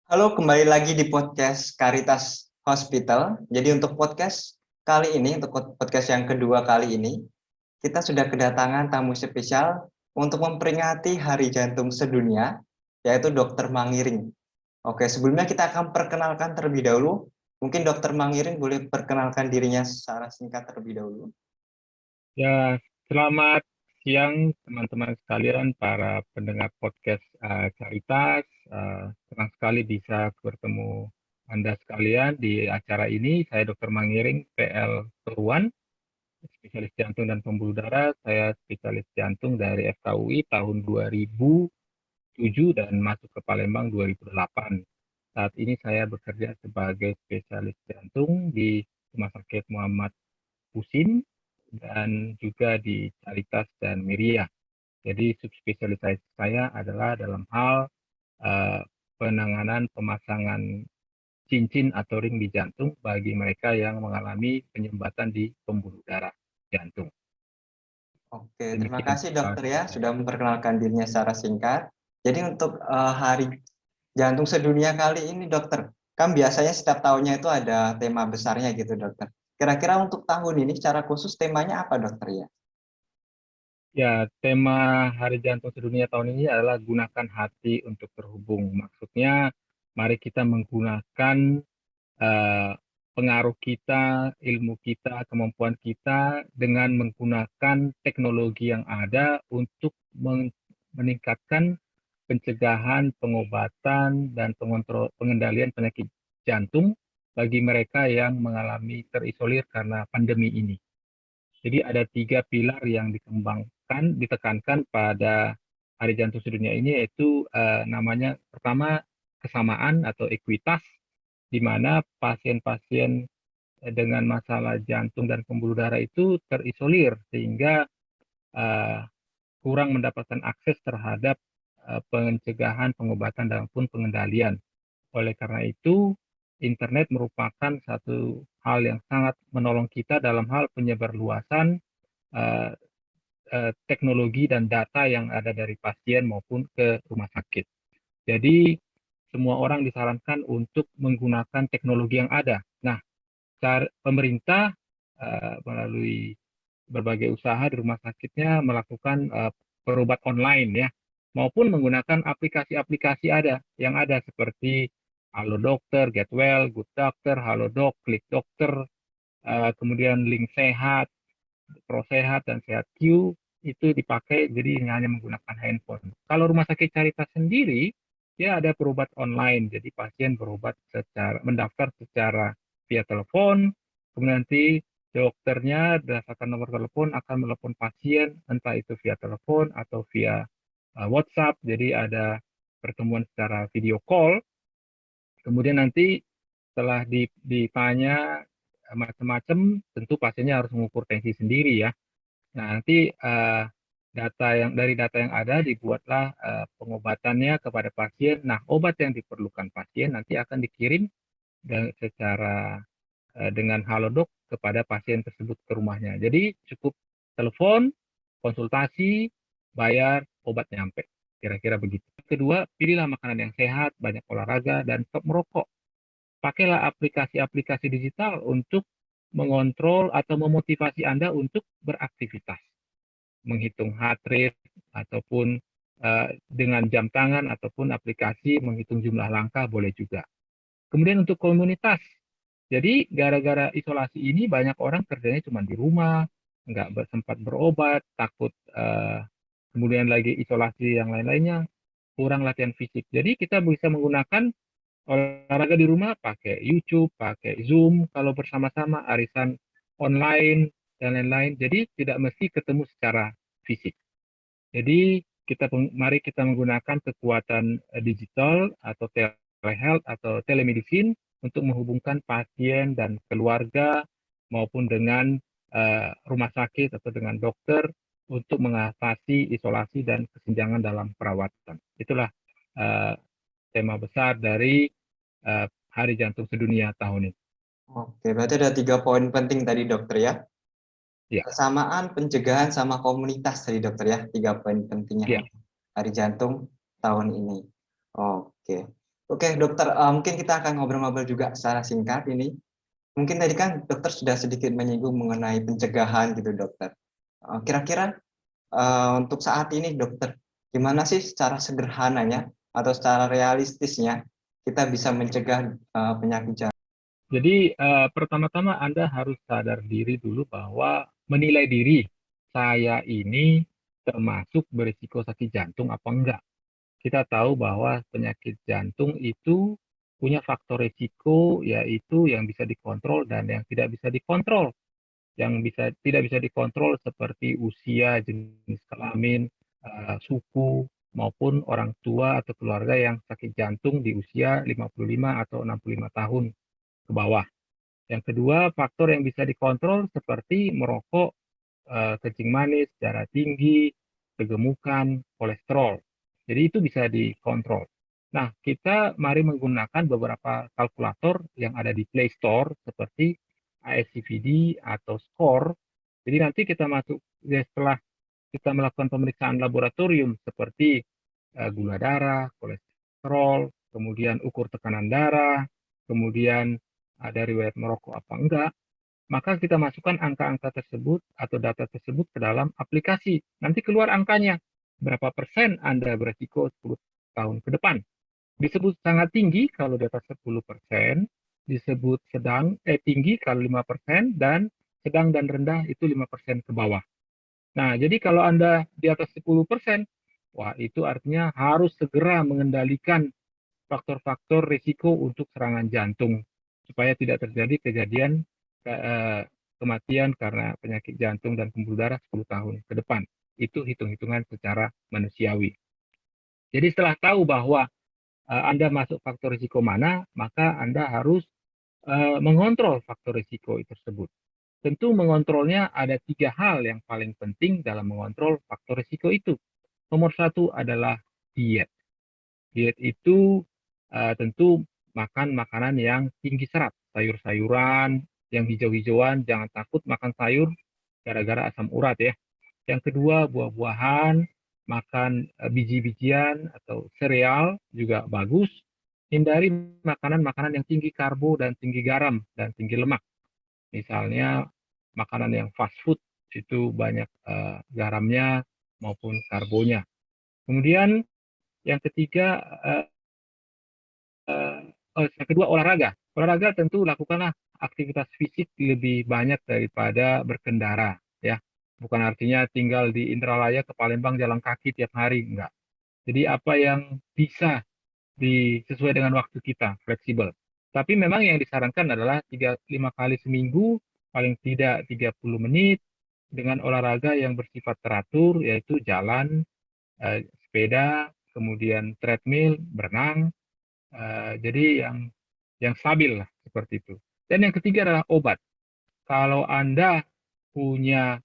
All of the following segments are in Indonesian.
Halo, kembali lagi di podcast Caritas Hospital. Jadi untuk podcast kali ini, untuk podcast yang kedua kali ini, kita sudah kedatangan tamu spesial untuk memperingati Hari Jantung Sedunia, yaitu Dr. Mangiring. Oke, sebelumnya kita akan perkenalkan terlebih dahulu. Mungkin Dr. Mangiring boleh perkenalkan dirinya secara singkat terlebih dahulu. Ya, selamat siang teman-teman sekalian, para pendengar podcast Caritas. Senang sekali bisa bertemu Anda sekalian di acara ini. Saya Dr. Mangiring, PL Keruan, spesialis jantung dan pembuluh darah. Saya spesialis jantung dari FKUI tahun 2007 dan masuk ke Palembang 2008. Saat ini saya bekerja sebagai spesialis jantung di Rumah Sakit Muhammad Husin dan juga di Caritas dan Miria. Jadi subspesialisasi saya adalah dalam hal uh, penanganan pemasangan cincin atau ring di jantung bagi mereka yang mengalami penyumbatan di pembuluh darah jantung. Oke, terima Demikian kasih dokter ya saya. sudah memperkenalkan dirinya secara singkat. Jadi untuk Hari Jantung Sedunia kali ini dokter, kan biasanya setiap tahunnya itu ada tema besarnya gitu dokter. Kira-kira untuk tahun ini secara khusus temanya apa dokter ya? Ya, tema Hari Jantung Sedunia tahun ini adalah gunakan hati untuk terhubung. Maksudnya, mari kita menggunakan eh, pengaruh kita, ilmu kita, kemampuan kita dengan menggunakan teknologi yang ada untuk meningkatkan pencegahan, pengobatan, dan pengendalian penyakit jantung bagi mereka yang mengalami terisolir karena pandemi ini. Jadi ada 3 pilar yang ditekankan pada Hari Jantung Sedunia ini, yaitu namanya pertama kesamaan atau ekuitas, di mana pasien-pasien dengan masalah jantung dan pembuluh darah itu terisolir sehingga eh, kurang mendapatkan akses terhadap pencegahan, pengobatan, dan pun pengendalian. Oleh karena itu, internet merupakan satu hal yang sangat menolong kita dalam hal penyebarluasan eh, teknologi dan data yang ada dari pasien maupun ke rumah sakit. Jadi, semua orang disarankan untuk menggunakan teknologi yang ada. Nah, pemerintah melalui berbagai usaha di rumah sakitnya melakukan berobat online ya, maupun menggunakan aplikasi-aplikasi yang ada seperti Halo Dokter, Get Well, Good Doctor, Halodoc, Klik Dokter, kemudian Link Sehat, Pro Sehat, dan Sehat Q itu dipakai, jadi hanya menggunakan handphone. Kalau rumah sakit Caritas sendiri, ya ada berobat online, jadi pasien berobat mendaftar secara via telepon, kemudian nanti dokternya berdasarkan nomor telepon akan menelepon pasien, entah itu via telepon atau via WhatsApp, jadi ada pertemuan secara video call. Kemudian nanti setelah ditanya macam-macam, tentu pasiennya harus mengukur tensi sendiri ya. Nah, nanti dari data yang ada dibuatlah pengobatannya kepada pasien. Nah, obat yang diperlukan pasien nanti akan dikirim secara dengan Halodoc kepada pasien tersebut ke rumahnya. Jadi cukup telepon, konsultasi, bayar, obat nyampe. Kira-kira begitu. Kedua, pilihlah makanan yang sehat, banyak olahraga, dan stop merokok. Pakailah aplikasi-aplikasi digital untuk mengontrol atau memotivasi Anda untuk beraktivitas, menghitung heart rate, ataupun dengan jam tangan, ataupun aplikasi menghitung jumlah langkah boleh juga. Kemudian untuk komunitas, jadi gara-gara isolasi ini banyak orang kerjanya cuma di rumah, nggak sempat berobat, takut kemudian lagi isolasi yang lain-lainnya, kurang latihan fisik. Jadi kita bisa menggunakan olahraga di rumah pakai YouTube, pakai Zoom, kalau bersama-sama, arisan online, dan lain-lain. Jadi tidak mesti ketemu secara fisik. Jadi mari kita menggunakan kekuatan digital atau telehealth atau telemedicine untuk menghubungkan pasien dan keluarga maupun dengan rumah sakit atau dengan dokter untuk mengatasi isolasi dan kesenjangan dalam perawatan. Itulah uh, tema besar dari Hari Jantung Sedunia tahun ini. Oke, berarti ada 3 poin penting tadi dokter ya. Ya, Kesamaan, pencegahan, sama komunitas tadi dokter ya. 3 poin pentingnya ya. Hari Jantung tahun ini. Oke. Oke, dokter, mungkin kita akan ngobrol-ngobrol juga secara singkat ini. Mungkin tadi kan dokter sudah sedikit menyinggung mengenai pencegahan gitu, dokter. Kira-kira untuk saat ini, dokter, gimana sih secara sederhananya atau secara realistisnya kita bisa mencegah penyakit jantung? Jadi pertama-tama Anda harus sadar diri dulu bahwa menilai diri saya ini termasuk berisiko sakit jantung apa enggak. Kita tahu bahwa penyakit jantung itu punya faktor risiko yaitu yang bisa dikontrol dan yang tidak bisa dikontrol. Tidak bisa dikontrol seperti usia, jenis kelamin, suku, maupun orang tua atau keluarga yang sakit jantung di usia 55 atau 65 tahun ke bawah. Yang kedua, faktor yang bisa dikontrol seperti merokok, kencing manis, darah tinggi, kegemukan, kolesterol. Jadi itu bisa dikontrol. Nah, kita mari menggunakan beberapa kalkulator yang ada di Play Store seperti ASCVD atau SCORE. Jadi nanti kita masuk setelah kita melakukan pemeriksaan laboratorium seperti gula darah, kolesterol, kemudian ukur tekanan darah, kemudian ada riwayat merokok apa enggak, maka kita masukkan angka-angka tersebut atau data tersebut ke dalam aplikasi. Nanti keluar angkanya, berapa persen Anda beresiko 10 tahun ke depan. Disebut sangat tinggi kalau di atas 10%, disebut tinggi kalau 5%, dan sedang dan rendah itu 5% ke bawah. Nah, jadi kalau Anda di atas 10%, wah itu artinya harus segera mengendalikan faktor-faktor risiko untuk serangan jantung supaya tidak terjadi kejadian kematian karena penyakit jantung dan pembuluh darah 10 tahun ke depan. Itu hitung-hitungan secara manusiawi. Jadi setelah tahu bahwa Anda masuk faktor risiko mana, maka Anda harus mengontrol faktor risiko tersebut. Tentu mengontrolnya ada 3 hal yang paling penting dalam mengontrol faktor risiko itu. Nomor 1 adalah diet. Diet itu tentu makan makanan yang tinggi serat, sayur-sayuran, yang hijau-hijauan, jangan takut makan sayur gara-gara asam urat ya. Yang kedua, buah-buahan, makan biji-bijian atau sereal juga bagus. Hindari makanan-makanan yang tinggi karbo dan tinggi garam dan tinggi lemak. Misalnya makanan yang fast food itu banyak garamnya maupun karbonya. Kemudian yang ketiga, yang kedua olahraga. Olahraga tentu lakukanlah aktivitas fisik lebih banyak daripada berkendara, ya. Bukan artinya tinggal di Indralaya ke Palembang jalan kaki tiap hari, enggak. Jadi apa yang bisa sesuai dengan waktu kita, fleksibel. Tapi memang yang disarankan adalah 5 kali seminggu, paling tidak 30 menit, dengan olahraga yang bersifat teratur, yaitu jalan, sepeda, kemudian treadmill, berenang, jadi yang stabil lah seperti itu. Dan yang ketiga adalah obat. Kalau Anda punya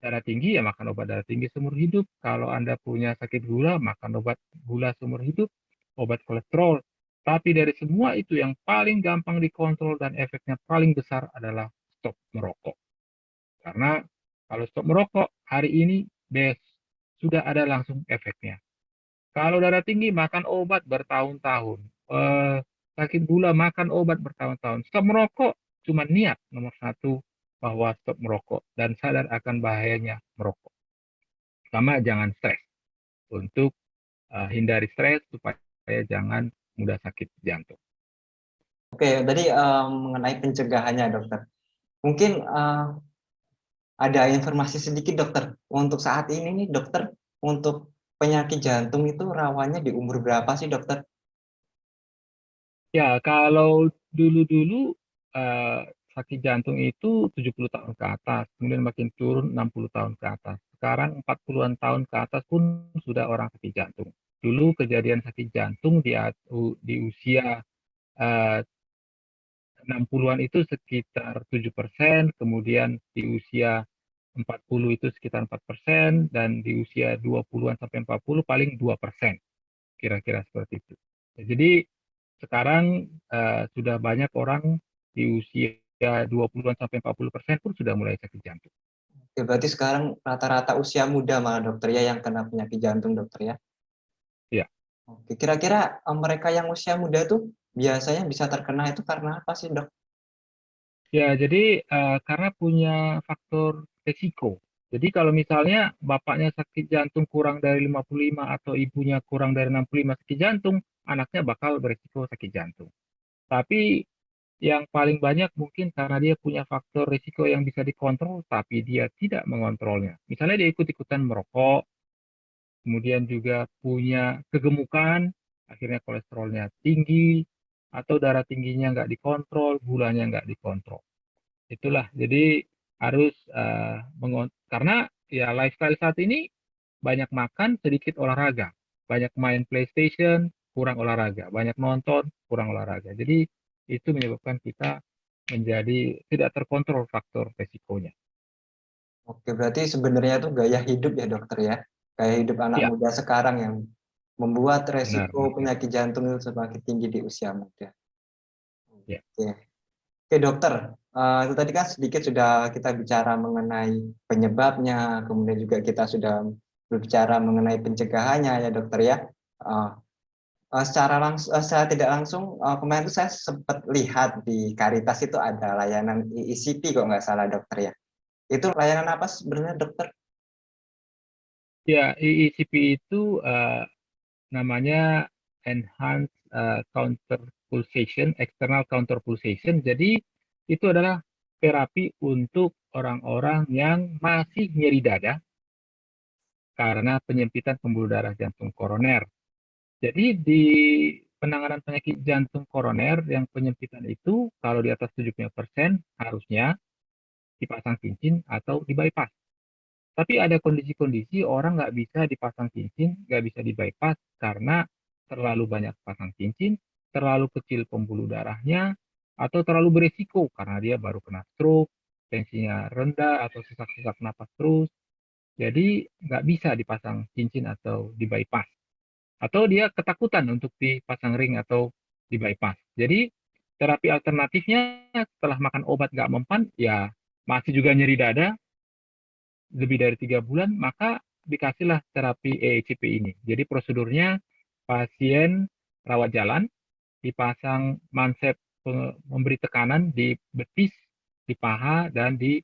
darah tinggi, ya makan obat darah tinggi seumur hidup. Kalau Anda punya sakit gula, makan obat gula seumur hidup, obat kolesterol. Tapi dari semua itu yang paling gampang dikontrol dan efeknya paling besar adalah stop merokok. Karena kalau stop merokok hari ini, sudah ada langsung efeknya. Kalau darah tinggi makan obat bertahun-tahun. Sakit gula makan obat bertahun-tahun. Stop merokok cuma niat nomor 1 bahwa stop merokok dan sadar akan bahayanya merokok. Sama jangan stres. Untuk hindari stres supaya jangan mudah sakit jantung. Oke, tadi mengenai pencegahannya, dokter. Mungkin ada informasi sedikit, dokter. Untuk saat ini nih, dokter, untuk penyakit jantung itu rawannya di umur berapa sih, dokter? Ya, kalau dulu-dulu eh, sakit jantung itu 70 tahun ke atas, kemudian makin turun 60 tahun ke atas. Sekarang 40-an tahun ke atas pun sudah orang sakit jantung. Dulu kejadian sakit jantung di usia 60-an itu sekitar 7%, kemudian di usia 40 itu sekitar 4%, dan di usia 20-an sampai 40 paling 2%, kira-kira seperti itu. Jadi sekarang sudah banyak orang di usia 20-an sampai 40% pun sudah mulai sakit jantung. Ya, berarti sekarang rata-rata usia muda malah, dokter, ya, yang kena penyakit jantung, dokter, ya? Ya. Oke, kira-kira mereka yang usia muda tuh biasanya bisa terkena itu karena apa sih, Dok? Ya, jadi karena punya faktor resiko. Jadi kalau misalnya bapaknya sakit jantung kurang dari 55 atau ibunya kurang dari 65 sakit jantung, anaknya bakal beresiko sakit jantung. Tapi yang paling banyak mungkin karena dia punya faktor risiko yang bisa dikontrol, tapi dia tidak mengontrolnya. Misalnya dia ikut-ikutan merokok, kemudian juga punya kegemukan, akhirnya kolesterolnya tinggi, atau darah tingginya nggak dikontrol, gulanya nggak dikontrol. Itulah, jadi harus karena ya lifestyle saat ini banyak makan, sedikit olahraga, banyak main PlayStation, kurang olahraga, banyak nonton, kurang olahraga. Jadi itu menyebabkan kita menjadi tidak terkontrol faktor resikonya. Oke, berarti sebenarnya itu gaya hidup ya, Dokter ya? Gaya hidup anak Ya, muda sekarang yang membuat benar, resiko benar. penyakit jantung itu semakin tinggi di usia muda. Ya, Oke. Oke, Dokter. Itu tadi kan sedikit sudah kita bicara mengenai penyebabnya, kemudian juga kita sudah berbicara mengenai pencegahannya ya, Dokter ya. Eh, secara tidak langsung, kemarin itu saya sempat lihat di Caritas itu ada layanan ECP kok nggak salah, Dokter ya. Itu layanan apa sebenarnya, Dokter? ya EECP itu namanya Enhanced Counter Pulsation, External Counter Pulsation. Jadi itu adalah terapi untuk orang-orang yang masih nyeri dada karena penyempitan pembuluh darah jantung koroner. Jadi di penanganan penyakit jantung koroner yang penyempitan itu kalau di atas 70% harusnya dipasang cincin atau di bypass. Tapi ada kondisi-kondisi orang nggak bisa dipasang cincin, nggak bisa di bypass karena terlalu banyak pasang cincin, terlalu kecil pembuluh darahnya, atau terlalu beresiko karena dia baru kena stroke, tensinya rendah atau sesak-sesak napas terus. Jadi nggak bisa dipasang cincin atau di bypass. Atau dia ketakutan untuk dipasang ring atau di bypass. Jadi terapi alternatifnya setelah makan obat nggak mempan, ya masih juga nyeri dada, lebih dari 3 bulan, maka dikasihlah terapi EECP ini. Jadi prosedurnya pasien rawat jalan, dipasang mansep memberi tekanan di betis, di paha, dan di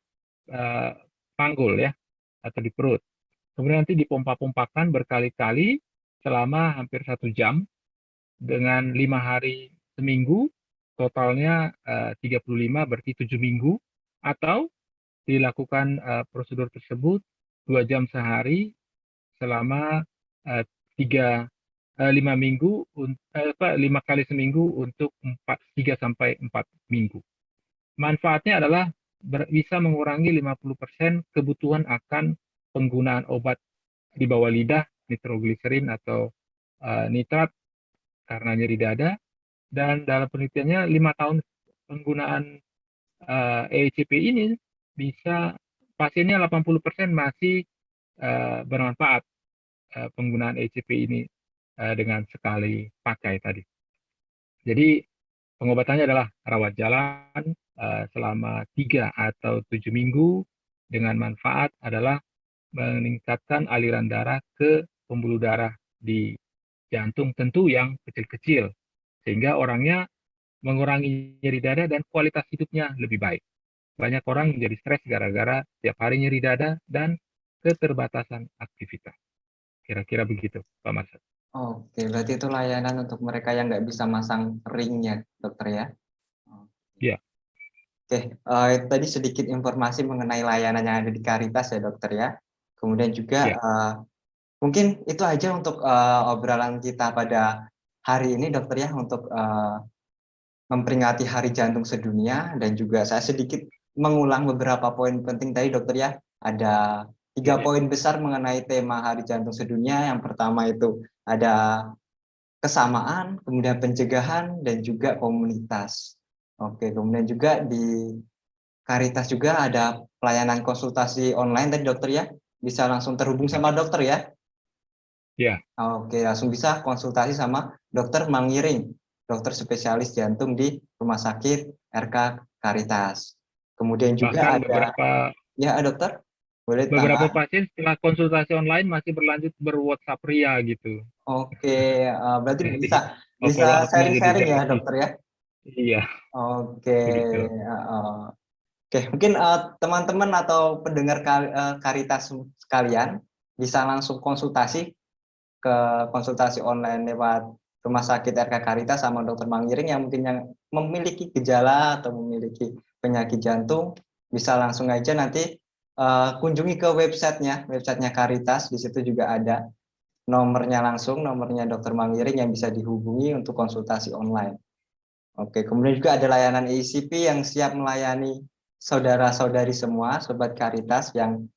eh, panggul ya, atau di perut. Kemudian nanti dipompa-pompakan berkali-kali selama hampir 1 jam dengan 5 hari seminggu, totalnya 35 berarti 7 minggu, atau dilakukan prosedur tersebut 2 jam sehari selama eh, 5 minggu, 5 kali seminggu untuk 3 sampai 4 minggu. Manfaatnya adalah bisa mengurangi 50% kebutuhan akan penggunaan obat di bawah lidah, nitrogliserin atau nitrat karena nyeri dada, dan dalam penelitiannya 5 tahun penggunaan ECP ini bisa pasiennya 80% masih bermanfaat penggunaan ECP ini dengan sekali pakai tadi. Jadi pengobatannya adalah rawat jalan selama 3 atau 7 minggu, dengan manfaat adalah meningkatkan aliran darah ke pembuluh darah di jantung, tentu yang kecil-kecil, sehingga orangnya mengurangi nyeri dada dan kualitas hidupnya lebih baik. Banyak orang menjadi stres gara-gara tiap hari nyeri dada dan keterbatasan aktivitas. Kira-kira begitu, Pak Mas. Oke, berarti itu layanan untuk mereka yang nggak bisa masang ringnya, Dokter ya. Ya, Oke, tadi sedikit informasi mengenai layanan yang ada di Caritas ya, Dokter ya. Kemudian juga ya, mungkin itu aja untuk obrolan kita pada hari ini, Dokter ya, untuk memperingati Hari Jantung Sedunia, dan juga saya sedikit mengulang beberapa poin penting tadi, Dokter ya. Ada ya, 3 poin besar mengenai tema Hari Jantung Sedunia. Yang pertama itu ada kesamaan, kemudian pencegahan, dan juga komunitas. Oke, kemudian juga di Caritas juga ada pelayanan konsultasi online tadi, Dokter ya. Bisa langsung terhubung ya, sama dokter ya. ya, Oke, langsung bisa konsultasi sama Dokter Mangiring, dokter spesialis jantung di Rumah Sakit RK Caritas. Kemudian juga bahkan ada, beberapa ya, Dokter. Boleh Beberapa tambah? pasien setelah konsultasi online masih berlanjut ber-WhatsApp ria gitu. Oke, berarti Jadi bisa bisa follow up-nya jadi sharing-sharing ya gratis. dokter ya? Iya, Oke, begitu. heeh. Oke, mungkin teman-teman atau pendengar Karitas sekalian bisa langsung konsultasi ke konsultasi online lewat Rumah Sakit RK Karitas sama Dokter Mangiring yang mungkin yang memiliki gejala atau memiliki penyakit jantung bisa langsung aja nanti kunjungi ke websitenya Karitas. Di situ juga ada nomornya langsung, nomornya Dokter Mangiring yang bisa dihubungi untuk konsultasi online. Oke, kemudian juga ada layanan ECP yang siap melayani saudara-saudari semua, sobat Karitas yang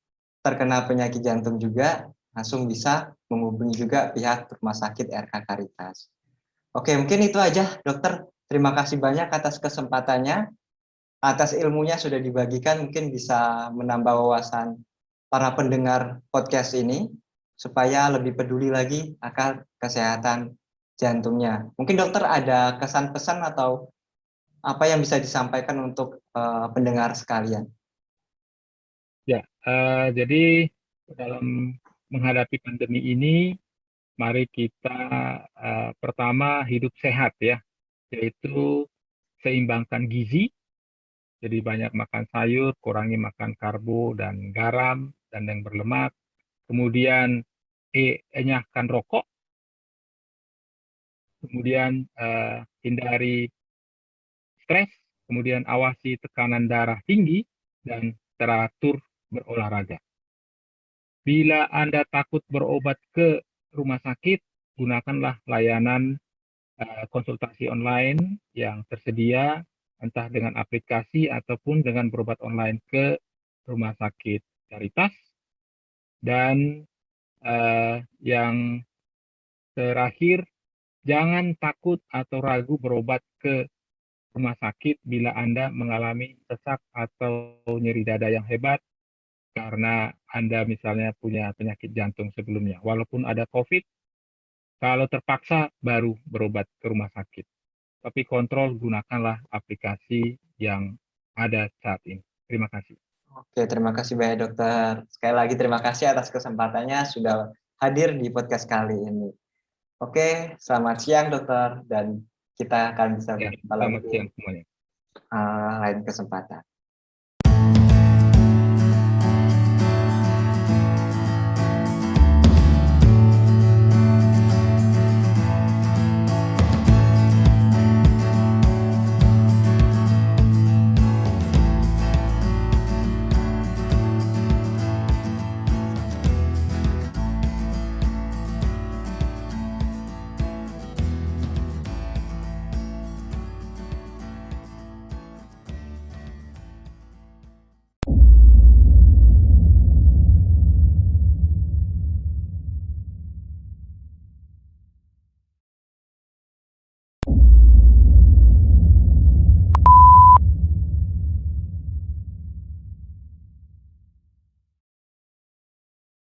terkena penyakit jantung juga, langsung bisa menghubungi juga pihak Rumah Sakit RK Karitas. Oke, mungkin itu aja, dokter. Terima kasih banyak atas kesempatannya, atas ilmunya sudah dibagikan, mungkin bisa menambah wawasan para pendengar podcast ini, supaya lebih peduli lagi akan kesehatan jantungnya. Mungkin dokter ada kesan pesan atau apa yang bisa disampaikan untuk pendengar sekalian? Ya, jadi dalam menghadapi pandemi ini, mari kita pertama hidup sehat ya, yaitu seimbangkan gizi, jadi banyak makan sayur, kurangi makan karbo dan garam dan yang berlemak. Kemudian enyahkan rokok, kemudian hindari stres, kemudian awasi tekanan darah tinggi, dan teratur berolahraga. Bila Anda takut berobat ke rumah sakit, gunakanlah layanan konsultasi online yang tersedia, entah dengan aplikasi ataupun dengan berobat online ke rumah sakit Caritas. Dan yang terakhir, jangan takut atau ragu berobat ke rumah sakit bila Anda mengalami sesak atau nyeri dada yang hebat karena Anda misalnya punya penyakit jantung sebelumnya. Walaupun ada COVID, kalau terpaksa baru berobat ke rumah sakit. Tapi kontrol gunakanlah aplikasi yang ada saat ini. Terima kasih. Oke, terima kasih banyak dokter. Sekali lagi terima kasih atas kesempatannya sudah hadir di podcast kali ini. Oke, selamat siang dokter dan kita akan bisa Ya, berjumpa lagi selamat di siang semuanya. lain kesempatan.